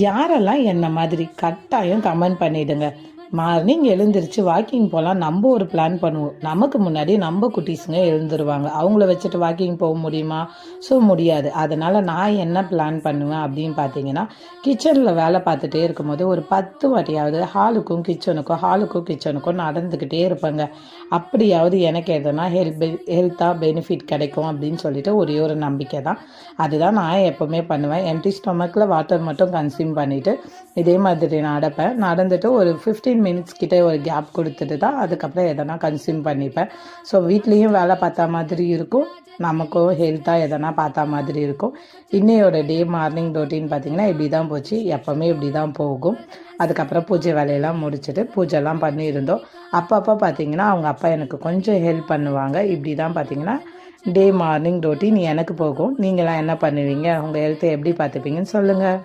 யாரெல்லாம் என்ன மாதிரி கட்டாயம் கமெண்ட் பண்ணிடுங்க. மார்னிங் எழுந்திரிச்சு வாக்கிங் போகலாம். நம்ம ஒரு பிளான் பண்ணுவோம். நமக்கு முன்னாடி நம்ம குட்டீஸுங்க எழுந்துருவாங்க. அவங்கள வச்சுட்டு வாக்கிங் போக முடியுமா? ஸோ முடியாது. அதனால் நான் என்ன பிளான் பண்ணுவேன் அப்படின்னு பார்த்தீங்கன்னா, கிச்சனில் வேலை பார்த்துட்டே இருக்கும்போது ஒரு 10 வாட்டியாவது ஹாலுக்கும் கிச்சனுக்கும் நடந்துக்கிட்டே இருப்பேங்க. அப்படியாவது எனக்கு எதனா ஹெல்த்தாக பெனிஃபிட் கிடைக்கும் அப்படின்னு சொல்லிட்டு ஒரே ஒரு நம்பிக்கை தான். அதுதான் நான் எப்போவுமே பண்ணுவேன். எம்டி ஸ்டொமக்கில் வாட்டர் மட்டும் கன்சியூம் பண்ணிவிட்டு இதே மாதிரி நடந்துட்டு ஒரு 15 மினிட்ஸ் கிட்டே ஒரு கேப் கொடுத்துட்டு தான் அதுக்கப்புறம் எதனா கன்சியூம் பண்ணிப்பேன். ஸோ வீட்லேயும் வேலை பார்த்தா மாதிரி இருக்கும், நமக்கும் ஹெல்த்தாக எதனா பார்த்தா மாதிரி இருக்கும். இன்னையோட டே மார்னிங் ரொட்டீன் பார்த்திங்கன்னா இப்படி தான் போச்சு. எப்போவுமே இப்படி தான் போகும். அதுக்கப்புறம் பூஜை வேலையெல்லாம் முடிச்சுட்டு பூஜைலாம் பண்ணியிருந்தோம். அப்பப்போ பார்த்திங்கன்னா அவங்க அப்பா எனக்கு கொஞ்சம் ஹெல்ப் பண்ணுவாங்க. இப்படி தான் பார்த்திங்கன்னா டே மார்னிங் ரொட்டீன் எனக்கு போகும். நீங்களாம் என்ன பண்ணுவீங்க? உங்கள் ஹெல்த்தை எப்படி பார்த்துப்பீங்கன்னு சொல்லுங்கள்.